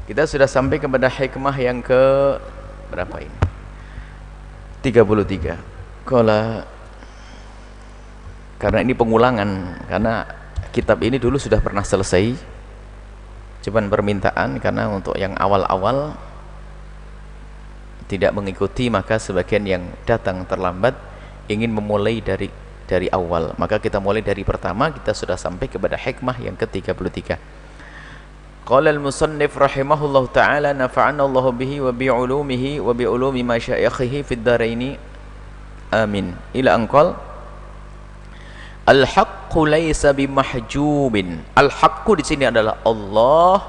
Kita sudah sampai kepada hikmah yang ke berapa ini? 33. Karena ini pengulangan, karena kitab ini dulu sudah pernah selesai, cuman permintaan karena untuk yang awal-awal tidak mengikuti, maka sebagian yang datang terlambat ingin memulai dari awal, maka kita mulai dari pertama. Kita sudah sampai kepada hikmah yang ke-33. Qala al-musannif rahimahullahu ta'ala nafa'ana Allahu bihi wa bi'ulumihi wa bi'ulumi masyayikhihi fid dharaini amin. Ila anqal al-haqqu laysa bimahjubin. Al-haqqu di sini adalah Allah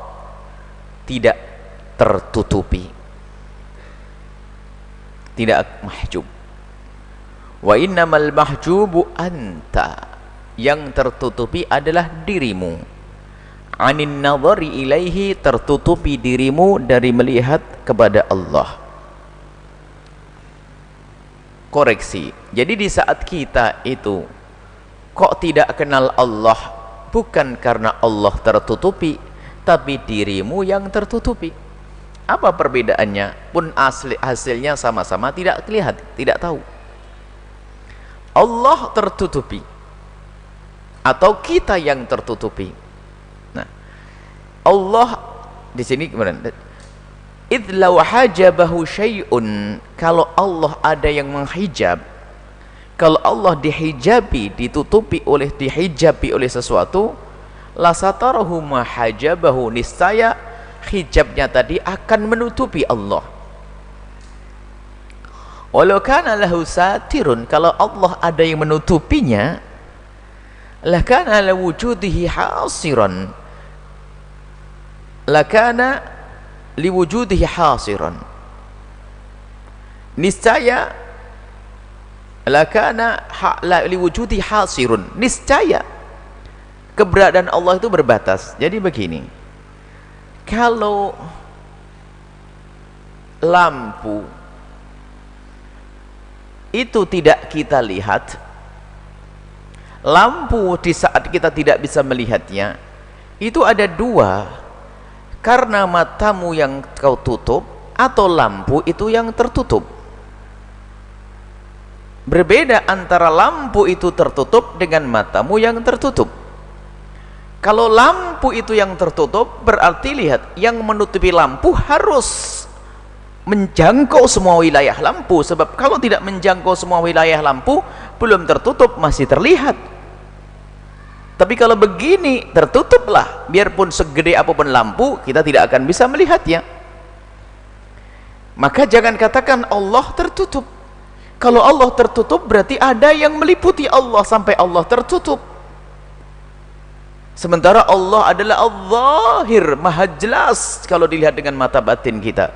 tidak tertutupi, tidak mahjub. Wa innamal mahjubu anta, yang tertutupi adalah dirimu. Anin nadhari ilaihi, tertutupi dirimu dari melihat kepada Allah. Koreksi, jadi di saat kita itu kok tidak kenal Allah, bukan karena Allah tertutupi, tapi dirimu yang tertutupi. Apa perbedaannya? Pun hasilnya sama-sama tidak terlihat, tidak tahu. Allah tertutupi atau kita yang tertutupi? Nah, Allah di sini kemudian idz law hajabahu syai'un, kalau Allah ada yang menghijab, kalau Allah dihijabi, ditutupi oleh, dihijabi oleh sesuatu, la satarahu ma hajabahu, niscaya hijabnya tadi akan menutupi Allah. Walau kana lahu satirun, kalau Allah ada yang menutupinya, lakana la wujudihi hasiran, lakana liwujudihi hasiran, niscaya lakana liwujudihi hasirun, niscaya keberadaan Allah itu berbatas. Jadi begini, kalau lampu itu tidak kita lihat, lampu di saat kita tidak bisa melihatnya, itu ada dua, karena matamu yang kau tutup atau lampu itu yang tertutup. Berbeda antara lampu itu tertutup dengan matamu yang tertutup. Kalau lampu itu yang tertutup, berarti lihat, yang menutupi lampu harus menjangkau semua wilayah lampu, sebab kalau tidak menjangkau semua wilayah lampu, belum tertutup, masih terlihat. Tapi kalau begini, tertutuplah, biarpun segede apapun lampu, kita tidak akan bisa melihatnya. Maka jangan katakan Allah tertutup. Kalau Allah tertutup, berarti ada yang meliputi Allah sampai Allah tertutup. Sementara Allah adalah al-zahir, maha jelas kalau dilihat dengan mata batin kita.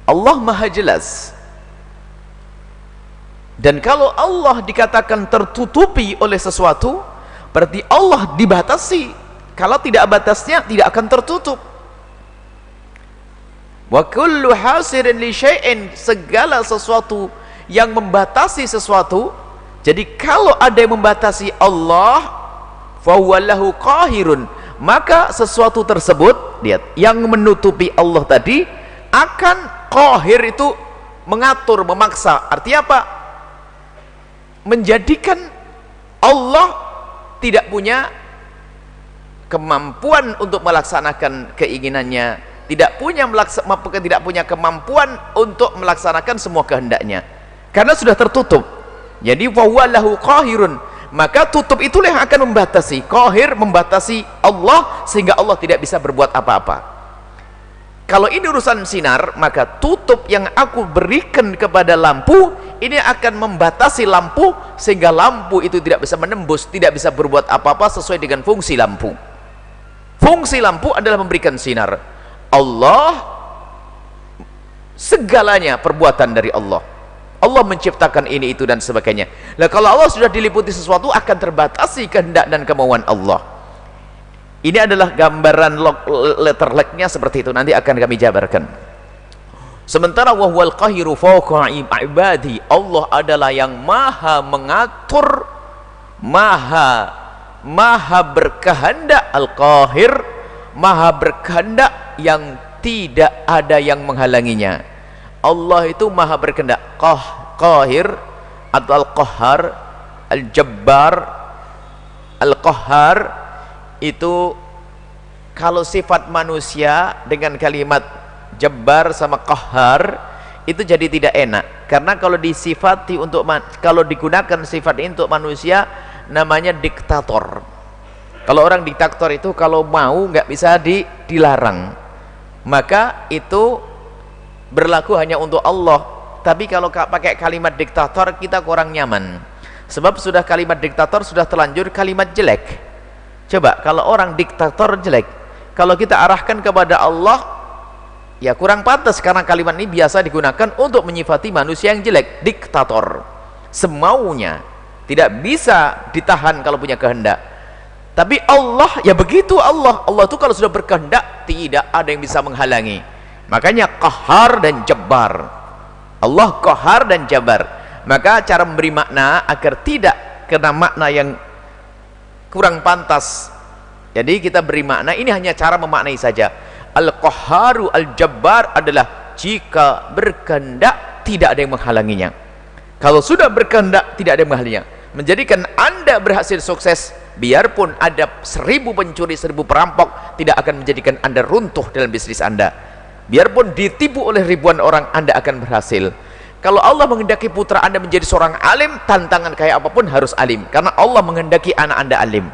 Allah maha jelas. Dan kalau Allah dikatakan tertutupi oleh sesuatu, berarti Allah dibatasi. Kalau tidak batasnya, tidak akan tertutup. Wa kullu hasirin li syai'in, segala sesuatu yang membatasi sesuatu. Jadi kalau ada yang membatasi Allah, fahuwa lahu qahirun, maka sesuatu tersebut, lihat, yang menutupi Allah tadi akan qahir, itu mengatur, memaksa. Artinya apa? Menjadikan Allah tidak punya kemampuan untuk melaksanakan keinginannya, tidak punya kemampuan untuk melaksanakan semua kehendaknya, karena sudah tertutup. Jadi fahuwa lahu qahirun, maka tutup itulah yang akan membatasi. Qahir membatasi Allah sehingga Allah tidak bisa berbuat apa-apa. Kalau ini urusan sinar, maka tutup yang aku berikan kepada lampu ini akan membatasi lampu sehingga lampu itu tidak bisa menembus, tidak bisa berbuat apa-apa sesuai dengan fungsi lampu. Fungsi lampu adalah memberikan sinar. Allah segalanya perbuatan dari Allah. Allah menciptakan ini, itu dan sebagainya. Nah, kalau Allah sudah diliputi sesuatu, akan terbatasi kehendak dan kemauan Allah. Ini adalah gambaran letter lag-nya seperti itu, nanti akan kami jabarkan. Sementara wahwal qahiru fawqa ibadi, Allah adalah yang maha mengatur, maha berkehendak, al-qahir, maha berkehendak yang tidak ada yang menghalanginya. Allah itu maha berkehendak, qahir atau al-qahhar, al-jabbar. Al-qahhar itu kalau sifat manusia dengan kalimat jabbar sama qahhar itu jadi tidak enak, karena kalau disifati untuk kalau digunakan sifat ini untuk manusia namanya diktator. Kalau orang diktator itu kalau mau nggak bisa dilarang, maka itu berlaku hanya untuk Allah. Tapi kalau pakai kalimat diktator kita kurang nyaman, sebab sudah kalimat diktator sudah terlanjur kalimat jelek. Coba kalau orang diktator jelek, kalau kita arahkan kepada Allah ya kurang pantas, karena kalimat ini biasa digunakan untuk menyifati manusia yang jelek, diktator, semaunya, tidak bisa ditahan kalau punya kehendak. Tapi Allah ya begitu, Allah itu kalau sudah berkehendak tidak ada yang bisa menghalangi. Makanya qahar dan jabbar, Allah qahar dan jabbar. Maka cara memberi makna agar tidak kena makna yang kurang pantas, jadi kita beri makna ini hanya cara memaknai saja. Al-qahharu al-jabbar adalah jika berkehendak tidak ada yang menghalanginya. Kalau sudah berkehendak tidak ada yang menghalanginya, menjadikan Anda berhasil sukses. Biarpun ada 1000 pencuri, 1000 perampok, tidak akan menjadikan Anda runtuh dalam bisnis Anda. Biarpun ditipu oleh ribuan orang, Anda akan berhasil. Kalau Allah menghendaki putra Anda menjadi seorang alim, tantangan kayak apapun harus alim, karena Allah menghendaki anak Anda alim.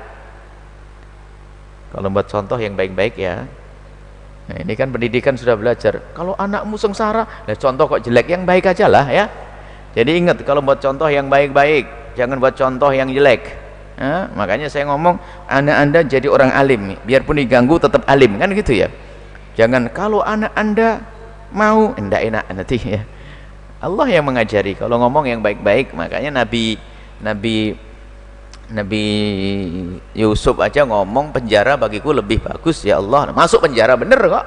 Kalau buat contoh yang baik-baik ya. Nah, ini kan pendidikan sudah belajar. Kalau anakmu sengsara, nah contoh kok jelek, yang baik aja lah ya. Jadi ingat, kalau buat contoh yang baik-baik, jangan buat contoh yang jelek. Nah, makanya saya ngomong anak Anda jadi orang alim, biarpun diganggu tetap alim, kan gitu ya. Jangan kalau anak Anda mau enggak enak nanti ya. Allah yang mengajari kalau ngomong yang baik-baik. Makanya Nabi Yusuf aja ngomong penjara bagiku lebih bagus ya Allah, masuk penjara bener kok.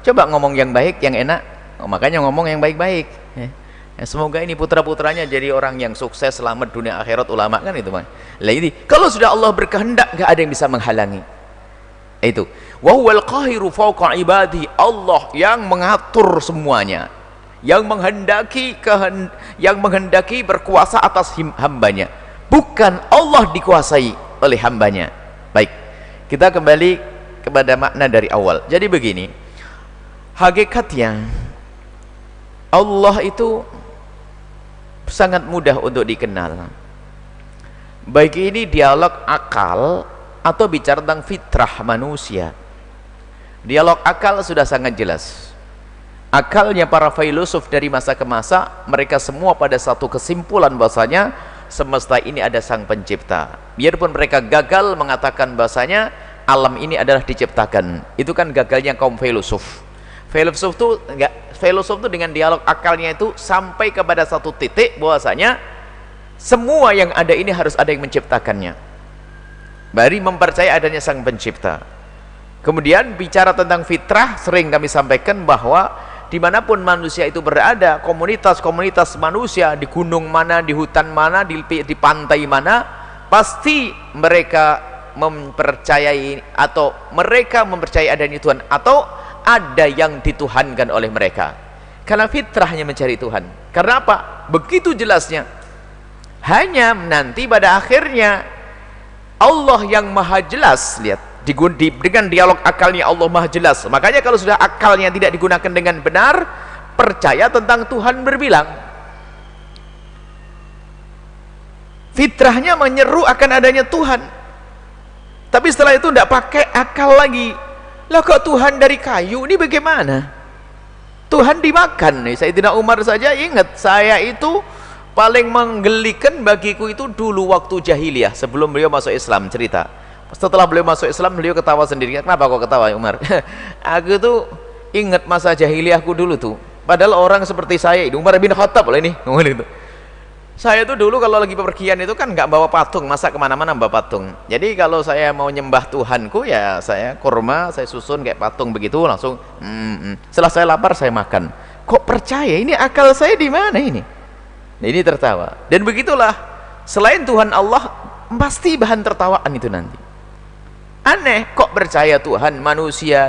Coba ngomong yang baik, yang enak. Makanya ngomong yang baik-baik ya. Semoga ini putra-putranya jadi orang yang sukses, selamat dunia akhirat, ulama kan itu. Lah ini kalau sudah Allah berkehendak nggak ada yang bisa menghalangi. Itu wa huwal qahiru fawqa ibadi, Allah yang mengatur semuanya, yang menghendaki berkuasa atas hambanya, bukan Allah dikuasai oleh hambanya. Baik, kita kembali kepada makna dari awal. Jadi begini, hakikatnya Allah itu sangat mudah untuk dikenal. Baik ini dialog akal atau bicara tentang fitrah manusia. Dialog akal sudah sangat jelas. Akalnya para filosof dari masa ke masa, mereka semua pada satu kesimpulan bahwasanya semesta ini ada sang pencipta. Biarpun mereka gagal mengatakan bahwasanya alam ini adalah diciptakan, itu kan gagalnya kaum filosof. Filosof itu dengan dialog akalnya itu sampai kepada satu titik bahwasanya semua yang ada ini harus ada yang menciptakannya. Bari mempercayai adanya sang pencipta. Kemudian bicara tentang fitrah, sering kami sampaikan bahwa dimanapun manusia itu berada, komunitas-komunitas manusia di gunung mana, di hutan mana, di pantai mana, pasti mereka mempercayai atau mereka mempercayai adanya Tuhan, atau ada yang dituhankan oleh mereka, karena fitrahnya mencari Tuhan. Karena apa? Begitu jelasnya. Hanya nanti pada akhirnya Allah yang maha jelas, lihat, dengan dialog akalnya Allah maha jelas. Makanya kalau sudah akalnya tidak digunakan dengan benar, percaya tentang Tuhan berbilang, fitrahnya menyeru akan adanya Tuhan. Tapi setelah itu tidak pakai akal lagi. Lah kok Tuhan dari kayu, ini bagaimana? Tuhan dimakan nih. Sayyidina Umar saja ingat, saya itu paling menggelikan bagiku itu dulu waktu jahiliyah, sebelum beliau masuk Islam. Cerita setelah beliau masuk Islam, beliau ketawa sendiri. Kenapa kok ketawa Umar? Aku tuh ingat masa jahiliyahku dulu tuh, padahal orang seperti saya, Umar bin Khattab loh ini. Saya tuh dulu kalau lagi bepergian itu kan nggak bawa patung, masa kemana-mana bawa patung. Jadi kalau saya mau nyembah Tuhanku ya saya kurma, saya susun kayak patung begitu, langsung setelah saya lapar saya makan. Kok percaya? Ini akal saya di mana ini? Nah, ini tertawa. Dan begitulah, selain Tuhan Allah pasti bahan tertawaan itu nanti. Aneh, kok percaya Tuhan manusia?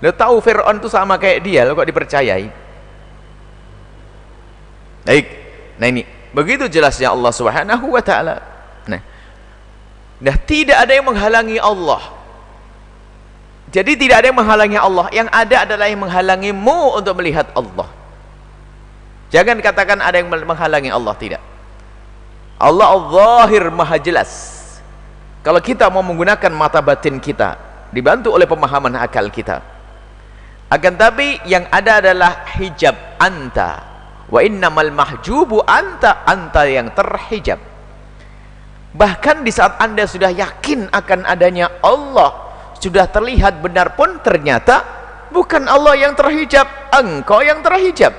Lo tahu Fir'aun itu sama kayak dia, lo kok dipercayai? Baik. Nah ini begitu jelasnya Allah Subhanahu wa taala. Nah, tidak ada yang menghalangi Allah. Jadi tidak ada yang menghalangi Allah, yang ada adalah yang menghalangimu untuk melihat Allah. Jangan katakan ada yang menghalangi Allah, tidak. Allah al-Zahir, maha jelas. Kalau kita mau menggunakan mata batin kita, dibantu oleh pemahaman akal kita. Akan tapi yang ada adalah hijab anta. Wa innamal mahjubu anta, anta yang terhijab. Bahkan di saat anda sudah yakin akan adanya Allah, sudah terlihat benar pun ternyata bukan Allah yang terhijab, engkau yang terhijab.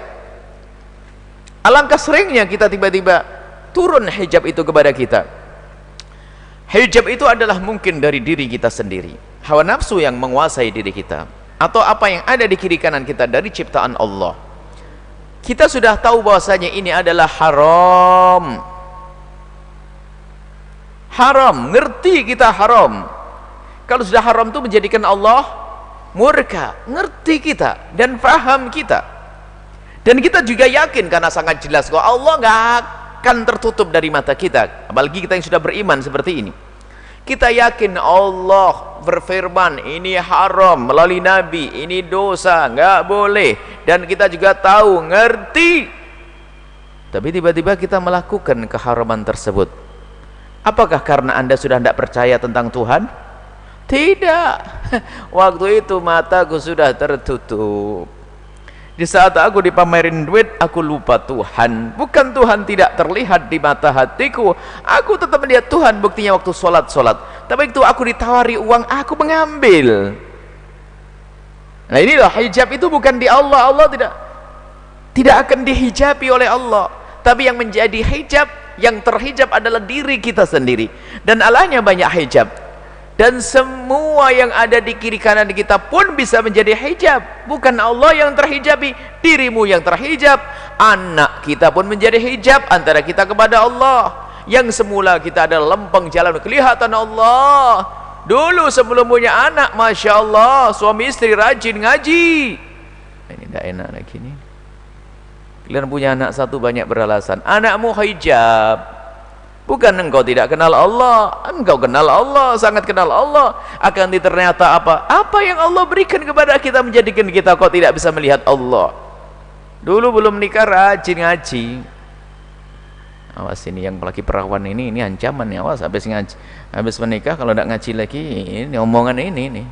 Alangkah seringnya kita tiba-tiba turun hijab itu kepada kita. Hijab itu adalah mungkin dari diri kita sendiri, hawa nafsu yang menguasai diri kita, atau apa yang ada di kiri kanan kita dari ciptaan Allah. Kita sudah tahu bahwasanya ini adalah haram. Haram, ngerti kita haram. Kalau sudah haram itu menjadikan Allah murka, ngerti kita dan faham kita. Dan kita juga yakin karena sangat jelas kok Allah nggak akan tertutup dari mata kita. Apalagi kita yang sudah beriman seperti ini. Kita yakin Allah berfirman ini haram melalui Nabi, ini dosa, nggak boleh. Dan kita juga tahu, ngerti. Tapi tiba-tiba kita melakukan keharaman tersebut. Apakah karena anda sudah tidak percaya tentang Tuhan? Tidak. Waktu itu mataku sudah tertutup. Di saat aku dipamerin duit, aku lupa Tuhan. Bukan Tuhan tidak terlihat di mata hatiku, aku tetap melihat Tuhan. Buktinya waktu sholat. Tapi itu aku ditawari uang, aku mengambil. Nah inilah hijab itu bukan di Allah. Allah tidak akan dihijabi oleh Allah. Tapi yang menjadi hijab, yang terhijab adalah diri kita sendiri. Dan Allahnya banyak hijab. Dan semua yang ada di kiri kanan kita pun bisa menjadi hijab. Bukan Allah yang terhijabi, dirimu yang terhijab. Anak kita pun menjadi hijab antara kita kepada Allah. Yang semula kita adalah lempeng jalan kelihatan Allah. Dulu sebelum punya anak, Masya Allah, suami istri rajin ngaji. Ini tidak enak lagi nih. Kalian punya anak satu banyak beralasan, anakmu hijab. Bukan engkau tidak kenal Allah, engkau kenal Allah, sangat kenal Allah. Akan ternyata apa? Apa yang Allah berikan kepada kita menjadikan kita kok tidak bisa melihat Allah. Dulu belum nikah rajin ngaji. Awas ini yang lagi perawan ini ancaman nih, awas habis ngaji, habis menikah kalau tidak ngaji lagi, ini omongan ini nih.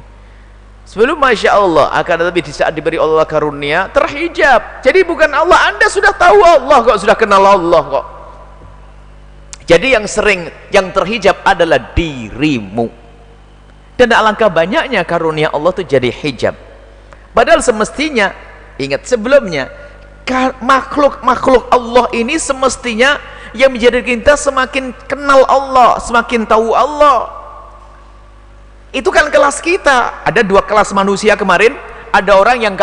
Sebelum Masya Allah, akan tetapi di saat diberi Allah karunia terhijab. Jadi bukan Allah, anda sudah tahu Allah kok, sudah kenal Allah kok. Jadi yang sering, yang terhijab adalah dirimu. Dan alangkah banyaknya karunia Allah itu jadi hijab. Padahal semestinya, ingat sebelumnya, makhluk-makhluk Allah ini semestinya yang menjadikan kita semakin kenal Allah, semakin tahu Allah. Itu kan kelas kita. Ada dua kelas manusia kemarin. Ada orang yang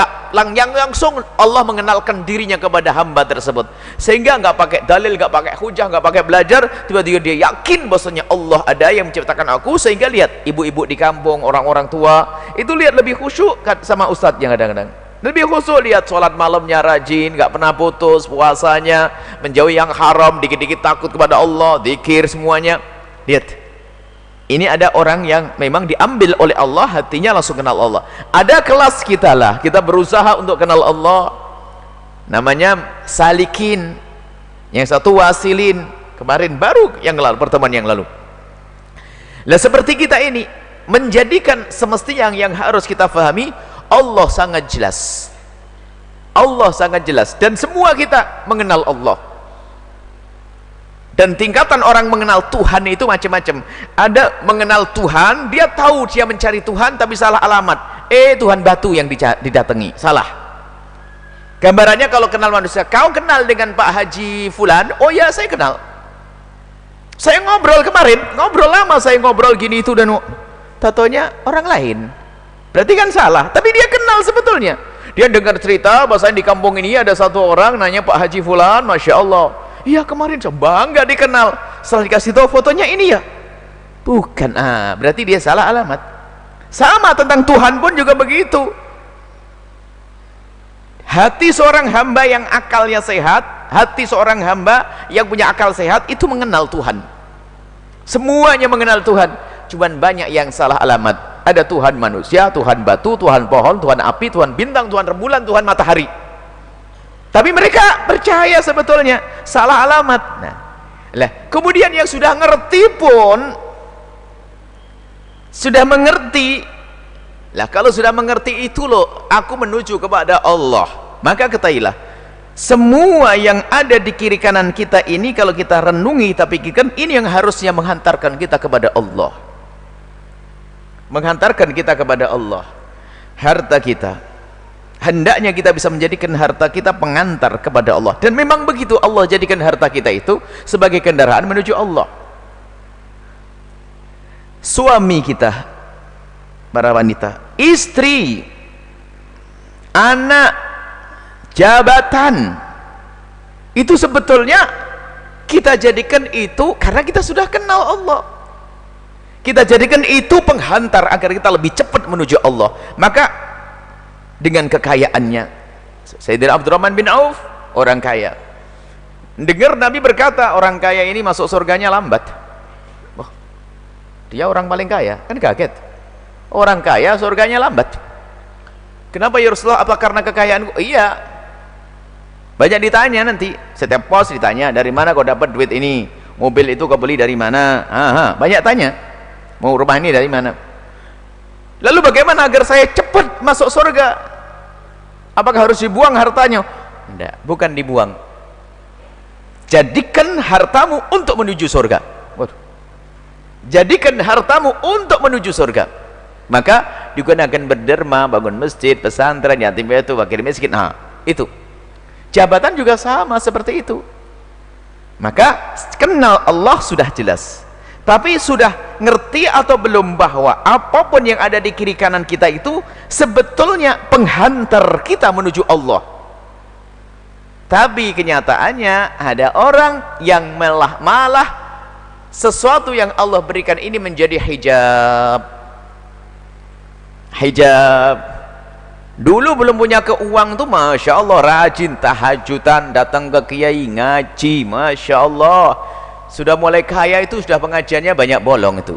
yang langsung Allah mengenalkan dirinya kepada hamba tersebut, sehingga nggak pakai dalil, nggak pakai hujah, nggak pakai belajar, tiba-tiba dia yakin bahwasanya Allah ada yang menciptakan aku. Sehingga lihat ibu-ibu di kampung, orang-orang tua itu lihat lebih khusyuk sama ustadznya, kadang-kadang lebih khusyuk, lihat sholat malamnya rajin, nggak pernah putus, puasanya menjauhi yang haram, dikit-dikit takut kepada Allah, zikir semuanya. Lihat, ini ada orang yang memang diambil oleh Allah, hatinya langsung kenal Allah. Ada kelas kita lah, kita berusaha untuk kenal Allah, namanya salikin, yang satu wasilin. Kemarin baru yang lalu, pertemuan yang lalu. Lah seperti kita ini menjadikan semestinya yang harus kita pahami, Allah sangat jelas. Allah sangat jelas dan semua kita mengenal Allah. Dan tingkatan orang mengenal Tuhan itu macam-macam. Ada mengenal Tuhan, dia tahu dia mencari Tuhan tapi salah alamat. Tuhan batu yang didatangi, salah. Gambarannya kalau kenal manusia, kau kenal dengan Pak Haji Fulan? Oh ya, saya kenal. Saya ngobrol kemarin, ngobrol lama, saya ngobrol gini itu dan tatonya orang lain. Berarti kan salah, tapi dia kenal sebetulnya. Dia dengar cerita bahwasanya di kampung ini ada satu orang nanya Pak Haji Fulan, Masya Allah. Iya kemarin bangga dikenal. Setelah dikasih tahu fotonya ini ya, bukan. Berarti dia salah alamat. Sama tentang Tuhan pun juga begitu. Hati seorang hamba yang akalnya sehat, hati seorang hamba yang punya akal sehat itu mengenal Tuhan. Semuanya mengenal Tuhan. Cuman banyak yang salah alamat. Ada Tuhan manusia, Tuhan batu, Tuhan pohon, Tuhan api, Tuhan bintang, Tuhan rembulan, Tuhan matahari. Tapi mereka percaya sebetulnya salah alamat. Nah, lah kemudian yang sudah ngerti pun sudah mengerti. Lah kalau sudah mengerti itu loh, aku menuju kepada Allah. Maka ketahuilah, semua yang ada di kiri kanan kita ini kalau kita renungi, kita pikirkan, ini yang harusnya menghantarkan kita kepada Allah. Menghantarkan kita kepada Allah. Harta kita, hendaknya kita bisa menjadikan harta kita pengantar kepada Allah. Dan memang begitu, Allah jadikan harta kita itu sebagai kendaraan menuju Allah. Suami kita, para wanita, istri, anak, jabatan, itu sebetulnya kita jadikan itu karena kita sudah kenal Allah. Kita jadikan itu penghantar agar kita lebih cepat menuju Allah. Maka dengan kekayaannya, Sayyidina Abdurrahman bin Auf, orang kaya, dengar Nabi berkata orang kaya ini masuk surganya lambat. Oh, dia orang paling kaya, kan kaget. Orang kaya surganya lambat. Kenapa ya Rasulullah? Apa karena kekayaanku? Iya, banyak ditanya nanti, setiap pos ditanya, dari mana kau dapat duit ini, mobil itu kau beli dari mana. Banyak tanya, mau rumah ini dari mana. Lalu bagaimana agar saya cepat masuk surga? Apakah harus dibuang hartanya? Tidak, bukan dibuang. Jadikan hartamu untuk menuju surga. Jadikan hartamu untuk menuju surga. Maka digunakan berderma, bangun masjid, pesantren, yatim piatu, fakir miskin. Itu. Jabatan juga sama seperti itu. Maka kenal Allah sudah jelas. Tapi sudah ngerti atau belum bahwa apapun yang ada di kiri kanan kita itu sebetulnya penghantar kita menuju Allah. Tapi kenyataannya ada orang yang malah sesuatu yang Allah berikan ini menjadi hijab. Dulu belum punya keuangan tuh Masya Allah rajin tahajudan, datang ke kiai ngaji, Masya Allah. Sudah mulai kaya itu sudah pengajiannya banyak bolong itu.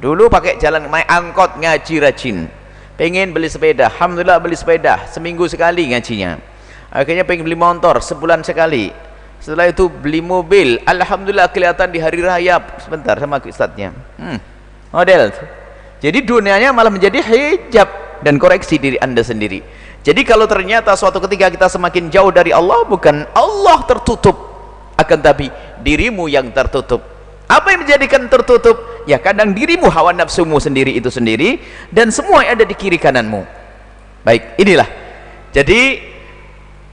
Dulu pakai jalan naik angkot ngaji rajin. Pengen beli sepeda, alhamdulillah beli sepeda, seminggu sekali ngajinya. Akhirnya pengen beli motor, sebulan sekali. Setelah itu beli mobil, alhamdulillah kelihatan di hari raya sebentar sama ustadznya. Model tuh. Jadi dunianya malah menjadi hijab. Dan koreksi diri Anda sendiri. Jadi kalau ternyata suatu ketika kita semakin jauh dari Allah, bukan Allah tertutup, akan tapi dirimu yang tertutup. Apa yang menjadikan tertutup? Ya kadang dirimu, hawa nafsumu sendiri itu sendiri, dan semua yang ada di kiri kananmu. Baik, inilah. Jadi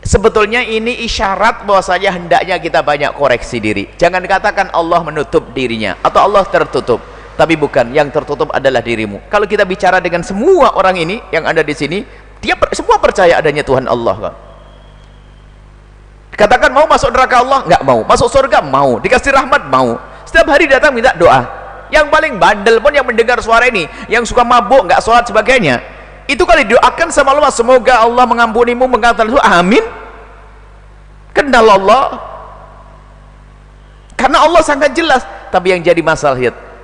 sebetulnya ini isyarat bahwasanya hendaknya kita banyak koreksi diri. Jangan katakan Allah menutup dirinya atau Allah tertutup. Tapi bukan, yang tertutup adalah dirimu. Kalau kita bicara dengan semua orang ini yang ada di sini, dia semua percaya adanya Tuhan Allah. Katakan mau masuk neraka Allah, nggak mau. Masuk surga mau. Dikasih rahmat mau. Setiap hari datang minta doa. Yang paling bandel pun yang mendengar suara ini, yang suka mabuk, nggak sholat sebagainya, itu kalau didoakan sama Allah, semoga Allah mengampunimu, mengatakan itu amin. Kenal Allah, karena Allah sangat jelas. Tapi yang jadi masalah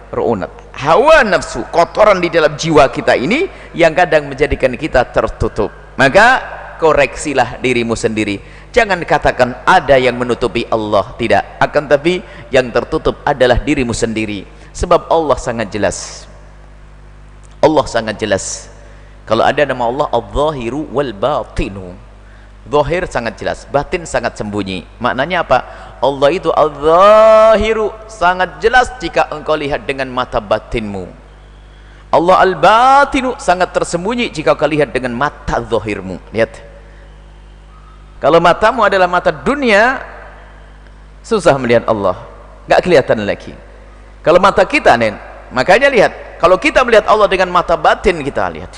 ru'unat, hawa nafsu, kotoran di dalam jiwa kita ini yang kadang menjadikan kita tertutup. Maka koreksilah dirimu sendiri. Jangan katakan ada yang menutupi Allah, tidak. Akan tapi yang tertutup adalah dirimu sendiri. Sebab Allah sangat jelas. Allah sangat jelas. Kalau ada nama Allah Adz-Dzahiru wal Batinu. Zahir sangat jelas, batin sangat sembunyi. Maknanya apa? Allah itu Al-Zahiru, sangat jelas jika engkau lihat dengan mata batinmu. Allah Al-Batinu, sangat tersembunyi jika kau lihat dengan mata zahirmu. Lihat, kalau matamu adalah mata dunia, susah melihat Allah, nggak kelihatan lagi. Kalau mata kita, makanya lihat, kalau kita melihat Allah dengan mata batin, kita lihat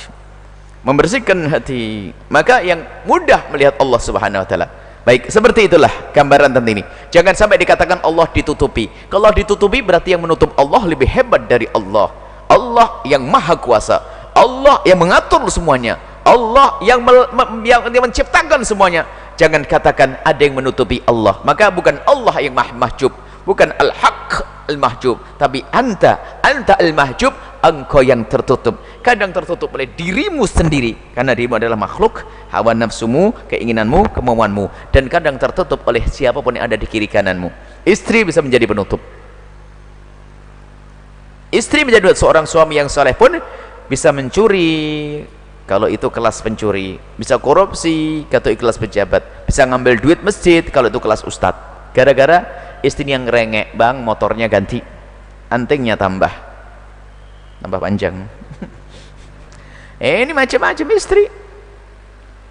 membersihkan hati, maka yang mudah melihat Allah Subhanahu wa taala. Baik, seperti itulah gambaran tentang ini. Jangan sampai dikatakan Allah ditutupi. Kalau ditutupi berarti yang menutup Allah lebih hebat dari Allah. Allah yang maha kuasa, Allah yang mengatur semuanya, Allah yang menciptakan semuanya. Jangan katakan ada yang menutupi Allah. Maka bukan Allah yang mahjub, bukan al-haq al-mahjub, tapi anta al-mahjub, engkau yang tertutup. Kadang tertutup oleh dirimu sendiri, karena dirimu adalah makhluk, hawa nafsumu, keinginanmu, kemauanmu, dan kadang tertutup oleh siapapun yang ada di kiri kananmu. Istri bisa menjadi penutup. Istri menjadi seorang suami yang saleh pun bisa mencuri, kalau itu kelas pencuri, bisa korupsi kalau itu kelas pejabat, bisa ngambil duit masjid kalau itu kelas ustadz. Gara-gara istri yang rengek, bang, motornya ganti, antingnya tambah panjang. Ini macam-macam istri.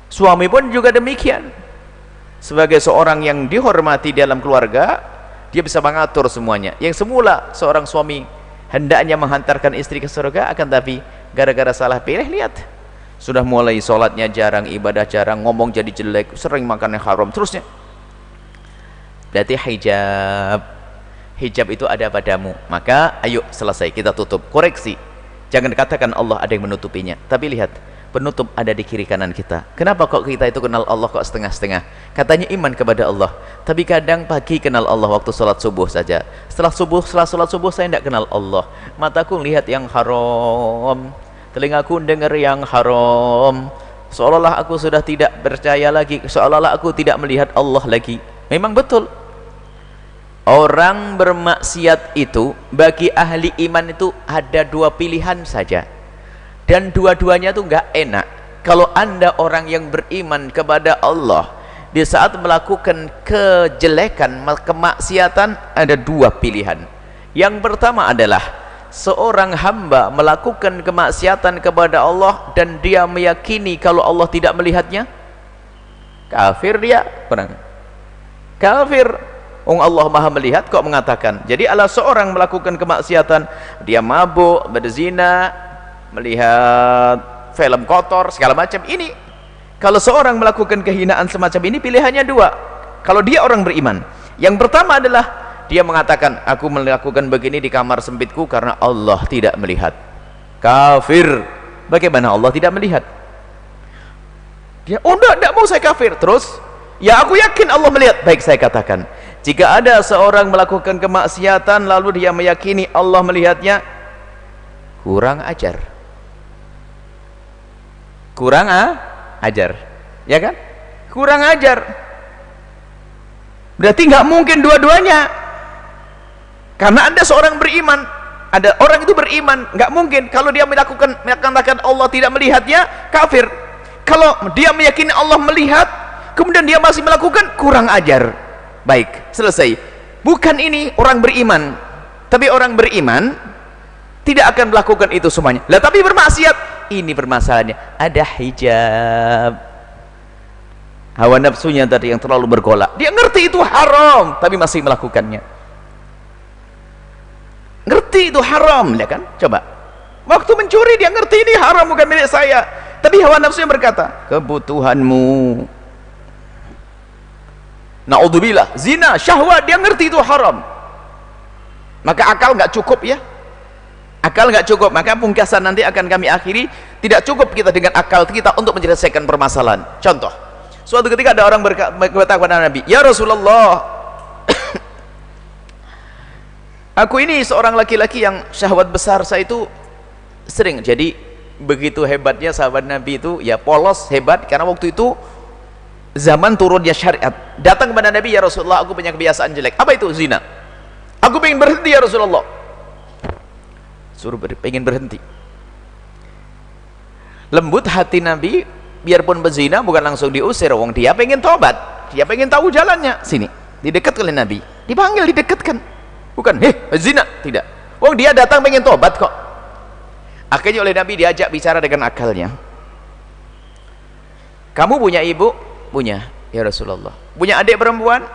Suami pun juga demikian. Sebagai seorang yang dihormati dalam keluarga, dia bisa mengatur semuanya. Yang semula seorang suami hendaknya menghantarkan istri ke surga, akan tapi gara-gara salah pilih, lihat, sudah mulai sholatnya jarang, ibadah jarang, ngomong jadi jelek, sering makan yang haram, terusnya. Berarti hijab itu ada padamu. Maka ayo selesai, kita tutup, koreksi. Jangan katakan Allah ada yang menutupinya, tapi lihat, penutup ada di kiri kanan kita. Kenapa kok kita itu kenal Allah kok setengah-setengah? Katanya iman kepada Allah, tapi kadang pagi kenal Allah waktu sholat subuh saja. Setelah sholat subuh saya tidak kenal Allah. Mataku lihat yang haram, telingaku dengar yang haram, seolah-olah aku sudah tidak percaya lagi, seolah-olah aku tidak melihat Allah lagi. Memang betul, orang bermaksiat itu bagi ahli iman itu ada dua pilihan saja, dan dua-duanya itu nggak enak. Kalau anda orang yang beriman kepada Allah, di saat melakukan kejelekan, kemaksiatan, ada dua pilihan. Yang pertama adalah seorang hamba melakukan kemaksiatan kepada Allah dan dia meyakini kalau Allah tidak melihatnya, kafir dia, kafir. Allah maha melihat kok mengatakan. Jadi ala seorang melakukan kemaksiatan, dia mabuk, berzina, melihat film kotor, segala macam ini. Kalau seorang melakukan kehinaan semacam ini, pilihannya dua. Kalau dia orang beriman, yang pertama adalah dia mengatakan, aku melakukan begini di kamar sempitku karena Allah tidak melihat. Kafir. Bagaimana Allah tidak melihat? Dia, oh enggak mau saya kafir. Terus, ya aku yakin Allah melihat. Baik, saya katakan, jika ada seorang melakukan kemaksiatan lalu dia meyakini Allah melihatnya, kurang ajar. Kurang ajar, ya kan? Kurang ajar. Berarti nggak mungkin dua-duanya. Karena Anda seorang beriman, ada orang itu beriman, nggak mungkin kalau dia mengatakan Allah tidak melihatnya, kafir. Kalau dia meyakini Allah melihat, kemudian dia masih melakukan, kurang ajar. Baik, selesai. Bukan ini orang beriman, tapi orang beriman tidak akan melakukan itu semuanya. Lah tapi bermaksiat, ini permasalahannya, ada hijab. Hawa nafsunya tadi yang terlalu bergolak, dia ngerti itu haram tapi masih melakukannya. Ngerti itu haram, ya kan? Coba, waktu mencuri dia ngerti ini haram, bukan milik saya, tapi hawa nafsunya berkata, kebutuhanmu. Na'udzubillah, zina, syahwat, dia ngerti itu haram. Maka akal nggak cukup, ya. Akal nggak cukup, maka pungkasan nanti akan kami akhiri. Tidak cukup kita dengan akal kita untuk menyelesaikan permasalahan. Contoh, suatu ketika ada orang berkata kepada Nabi, ya Rasulullah, aku ini seorang laki-laki yang syahwat besar saya itu sering. Jadi begitu hebatnya sahabat Nabi itu, ya polos, hebat, karena waktu itu zaman turunnya syariat. Datang kepada Nabi, ya Rasulullah, aku punya kebiasaan jelek. Apa itu? Zina. Aku pengen berhenti ya Rasulullah. Suruh pengen berhenti. Lembut hati Nabi, biarpun berzina bukan langsung diusir. Wong dia pengen tobat, dia pengen tahu jalannya. Sini, didekat oleh Nabi, dipanggil, didekatkan. Bukan, zina, tidak. Wong dia datang pengen tobat kok. Akhirnya oleh Nabi diajak bicara dengan akalnya. Kamu punya ibu? Punya, ya Rasulullah. Punya adik perempuan?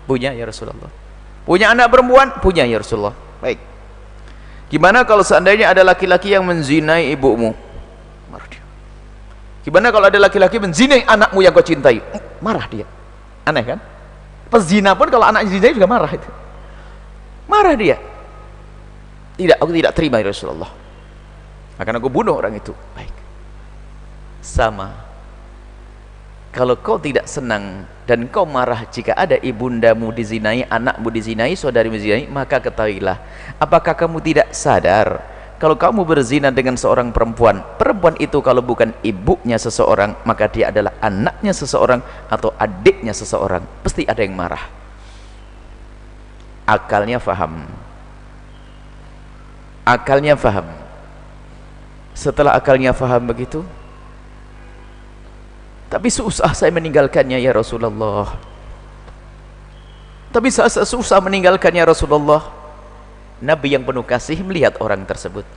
Punya, ya Rasulullah. Punya anak perempuan? Punya, ya Rasulullah. Baik. Gimana kalau seandainya ada laki-laki yang menzinai ibumu? Marah dia. Gimana kalau ada laki-laki menzinai anakmu yang kau cintai? Marah dia. Aneh kan? Pezina pun kalau anak zinai juga marah itu. Marah dia. Tidak, aku tidak terima, ya Rasulullah. Akan aku bunuh orang itu. Baik. Sama. Kalau kau tidak senang dan kau marah jika ada ibundamu dizinai, anakmu dizinai, saudarimu dizinai, maka ketahuilah, apakah kamu tidak sadar kalau kamu berzina dengan seorang perempuan, perempuan itu kalau bukan ibunya seseorang, maka dia adalah anaknya seseorang atau adiknya seseorang, pasti ada yang marah. Akalnya faham. Akalnya faham. Setelah akalnya faham begitu, tapi susah saya meninggalkannya ya Rasulullah. Tapi saya susah meninggalkannya Rasulullah. Nabi yang penuh kasih melihat orang tersebut.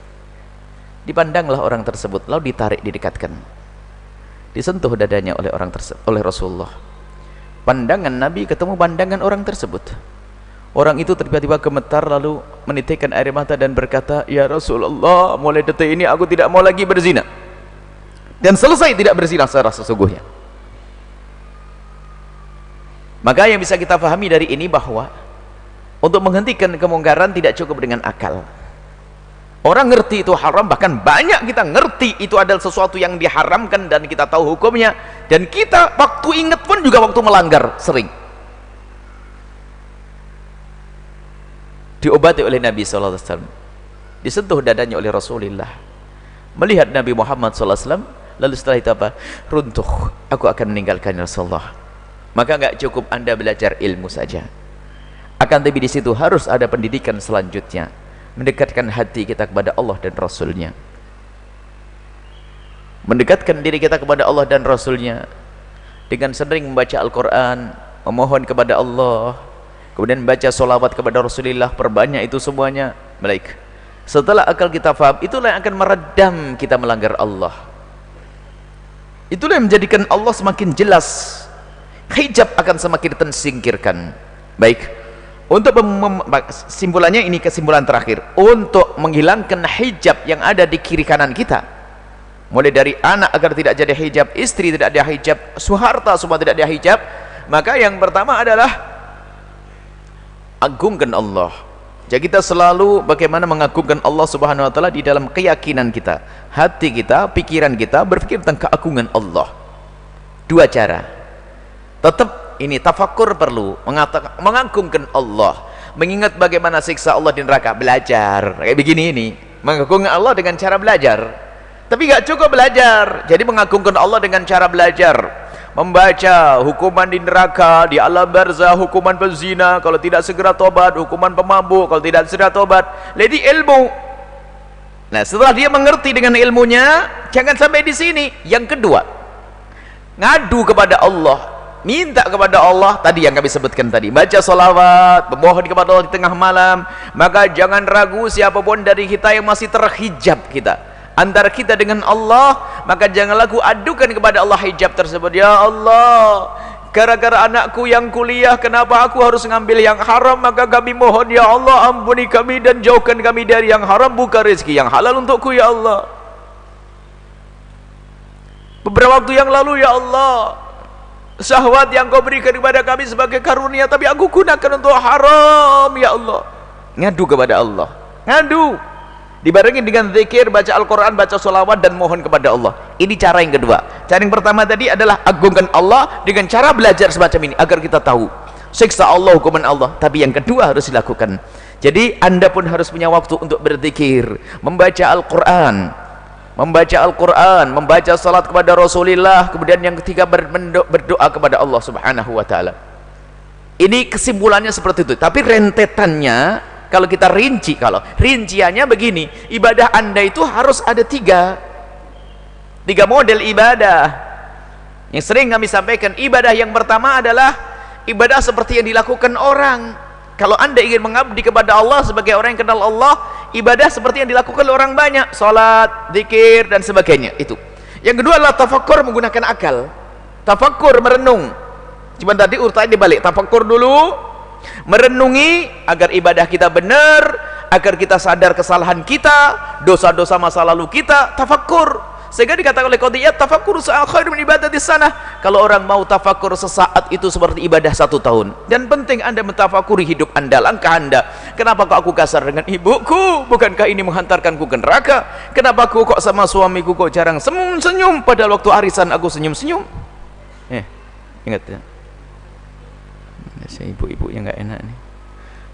Dipandanglah orang tersebut, lalu ditarik, didekatkan. Disentuh dadanya oleh orang tersebut, oleh Rasulullah. Pandangan Nabi ketemu pandangan orang tersebut. Orang itu tiba-tiba gemetar lalu menitikkan air mata dan berkata, "Ya Rasulullah, mulai detik ini aku tidak mau lagi berzina." Dan selesai tidak berzina secara sesungguhnya. Maka yang bisa kita pahami dari ini bahwa untuk menghentikan kemungkaran tidak cukup dengan akal. Orang ngerti itu haram, bahkan banyak kita ngerti itu adalah sesuatu yang diharamkan dan kita tahu hukumnya, dan kita waktu ingat pun juga waktu melanggar sering. Diobati oleh Nabi SAW, disentuh dadanya oleh Rasulullah, melihat Nabi Muhammad SAW, lalu setelah itu apa? Runtuh, aku akan meninggalkan Rasulullah. Maka nggak cukup Anda belajar ilmu saja, akan tapi di situ harus ada pendidikan selanjutnya, mendekatkan hati kita kepada Allah dan Rasulnya, mendekatkan diri kita kepada Allah dan Rasulnya dengan sering membaca Al-Quran, memohon kepada Allah, kemudian membaca sholawat kepada Rasulullah, perbanyak itu semuanya. Baik, setelah akal kita faham, itulah yang akan meredam kita melanggar Allah. Itulah yang menjadikan Allah semakin jelas, hijab akan semakin tersingkirkan. Baik, untuk simpulannya ini, kesimpulan terakhir, untuk menghilangkan hijab yang ada di kiri kanan kita, mulai dari anak agar tidak jadi hijab, istri tidak ada hijab, suharta semua tidak ada hijab, maka yang pertama adalah agungkan Allah. Jadi kita selalu bagaimana mengagungkan Allah Subhanahu wa taala di dalam keyakinan kita, hati kita, pikiran kita berpikir tentang keagungan Allah. Dua cara. Tetap ini tafakkur perlu, mengagungkan Allah, mengingat bagaimana siksa Allah di neraka, belajar kayak begini ini, mengagungkan Allah dengan cara belajar. Tapi gak cukup belajar, jadi mengagungkan Allah dengan cara belajar, membaca hukuman di neraka, di alam barzah, hukuman pezina kalau tidak segera tobat, hukuman pemabuk kalau tidak segera tobat. Jadi ilmu. Nah, setelah dia mengerti dengan ilmunya, jangan sampai di sini. Yang kedua, ngadu kepada Allah, minta kepada Allah, tadi yang kami sebutkan tadi, baca salawat, memohon kepada Allah di tengah malam. Maka jangan ragu siapapun dari kita yang masih terhijab kita, antara kita dengan Allah, maka janganlah ku adukan kepada Allah hijab tersebut. Ya Allah, gara-gara anakku yang kuliah, kenapa aku harus ngambil yang haram? Maka kami mohon ya Allah, ampuni kami dan jauhkan kami dari yang haram, buka rezeki yang halal untukku ya Allah. Beberapa waktu yang lalu ya Allah, syahwat yang kau berikan kepada kami sebagai karunia, tapi aku gunakan untuk haram ya Allah. Ngadu kepada Allah, ngadu dibarengi dengan zikir, baca Al-Quran, baca sholawat dan mohon kepada Allah. Ini cara yang kedua. Cara yang pertama tadi adalah agungkan Allah dengan cara belajar semacam ini agar kita tahu siksa Allah, hukuman Allah. Tapi yang kedua harus dilakukan. Jadi Anda pun harus punya waktu untuk berzikir, membaca Al-Quran, membaca salat kepada Rasulullah, kemudian yang ketiga berdoa kepada Allah Subhanahu wa taala. Ini kesimpulannya seperti itu. Tapi rentetannya kalau kita rinci, kalau rinciannya begini, ibadah Anda itu harus ada tiga model ibadah yang sering kami sampaikan. Ibadah yang pertama adalah ibadah seperti yang dilakukan orang. Kalau Anda ingin mengabdi kepada Allah sebagai orang yang kenal Allah, ibadah seperti yang dilakukan oleh orang banyak, salat, zikir dan sebagainya. Itu. Yang kedua adalah tafakkur menggunakan akal. Tafakkur, merenung. Cuma tadi urutannya dibalik. Tafakkur dulu, merenungi agar ibadah kita benar, agar kita sadar kesalahan kita, dosa-dosa masa lalu kita. Tafakkur, sehingga dikatakan oleh Qadiyat, tafakkur khairu min ibadatis sanah. Kalau orang mau tafakkur sesaat itu seperti ibadah 1 tahun. Dan penting Anda mentafakuri hidup Anda, langkah Anda, Kenapa kok aku kasar dengan ibuku? Bukankah ini menghantarkanku ke neraka? Kenapa aku kok sama suamiku kok jarang senyum-senyum, padahal waktu arisan aku senyum-senyum? Ingat ya, saya ibu-ibu yang nggak enak nih.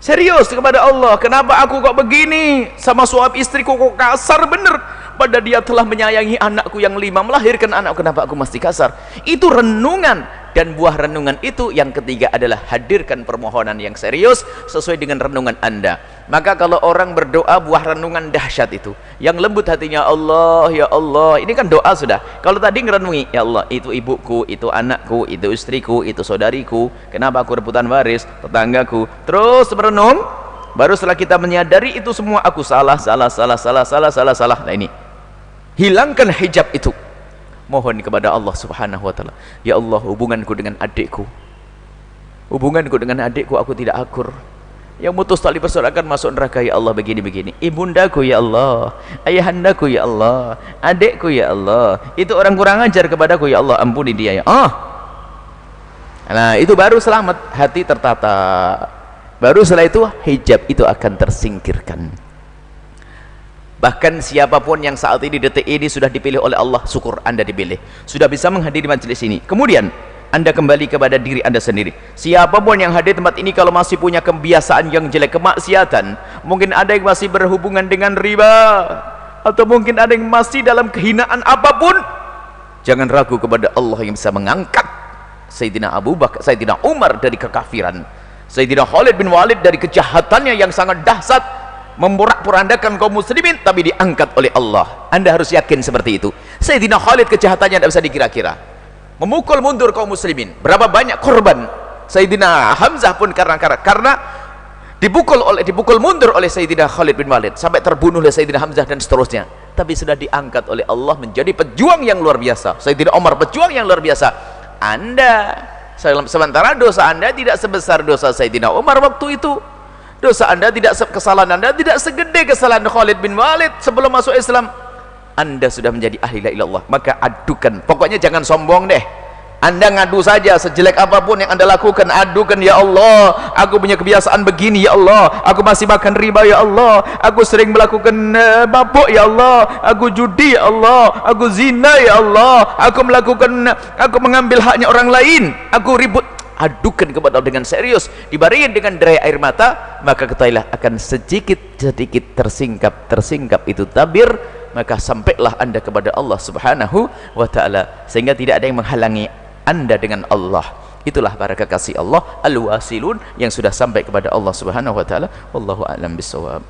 Serius kepada Allah, kenapa aku kok begini sama suami istriku kok kasar bener, padahal dia telah menyayangi anakku yang 5, melahirkan anak, kenapa aku mesti kasar? Itu renungan, dan buah renungan itu yang ketiga adalah hadirkan permohonan yang serius sesuai dengan renungan Anda. Maka kalau orang berdoa, buah renungan dahsyat itu yang lembut hatinya, Allah ya Allah, ini kan doa sudah. Kalau tadi ngerenungi, ya Allah, itu ibuku, itu anakku, itu istriku, itu saudariku, kenapa aku rebutan waris, tetanggaku, terus merenung. Baru setelah kita menyadari itu semua aku salah. Nah ini, hilangkan hijab itu, mohon kepada Allah subhanahu wa ta'ala, ya Allah, hubunganku dengan adikku aku tidak akur, yang mutus tali persaudaraan masuk neraka, ya Allah, begini-begini. Ibundaku ya Allah, ayahandaku ya Allah, adikku ya Allah, itu orang kurang ajar kepadaku, ya Allah, ampuni dia ya. Nah itu baru selamat, hati tertata. Baru setelah itu hijab itu akan tersingkirkan. Bahkan siapapun yang saat ini, detik ini sudah dipilih oleh Allah, syukur Anda dipilih, sudah bisa menghadiri majelis ini. Kemudian Anda kembali kepada diri Anda sendiri. Siapapun yang hadir tempat ini, kalau masih punya kebiasaan yang jelek, kemaksiatan, mungkin ada yang masih berhubungan dengan riba, atau mungkin ada yang masih dalam kehinaan apapun, jangan ragu kepada Allah yang bisa mengangkat Sayyidina Abu Bakar, Sayyidina Umar dari kekafiran, Sayyidina Khalid bin Walid dari kejahatannya yang sangat dahsyat, memporak-porandakan kaum muslimin, tapi diangkat oleh Allah. Anda harus yakin seperti itu. Sayyidina Khalid kejahatannya tidak bisa dikira-kira, memukul mundur kaum muslimin. Berapa banyak korban Sayyidina Hamzah pun karena dipukul mundur oleh Sayyidina Khalid bin Walid, sampai terbunuh oleh Sayyidina Hamzah dan seterusnya. Tapi sudah diangkat oleh Allah menjadi pejuang yang luar biasa. Sayyidina Umar pejuang yang luar biasa. Anda, sementara dosa Anda tidak sebesar dosa Sayyidina Umar waktu itu. Dosa Anda tidak, kesalahan Anda tidak segede kesalahan Khalid bin Walid sebelum masuk Islam. Anda sudah menjadi ahli la ilaha illallah, maka adukan. Pokoknya jangan sombong deh. Anda ngadu saja, sejelek apapun yang Anda lakukan, adukan, ya Allah, aku punya kebiasaan begini, ya Allah, aku masih makan riba, ya Allah, aku sering melakukan mabuk, ya Allah, aku judi, ya Allah, aku zina, ya Allah, aku mengambil haknya orang lain, aku ribut. Adukan kepada Allah dengan serius, dibarengi dengan derai air mata, maka ketahuilah akan sedikit-sedikit tersingkap itu tabir, maka sampailah Anda kepada Allah subhanahu wa ta'ala, sehingga tidak ada yang menghalangi Anda dengan Allah. Itulah para kekasih Allah al-wasilun yang sudah sampai kepada Allah subhanahu wa ta'ala. Wallahu a'lam bissawab.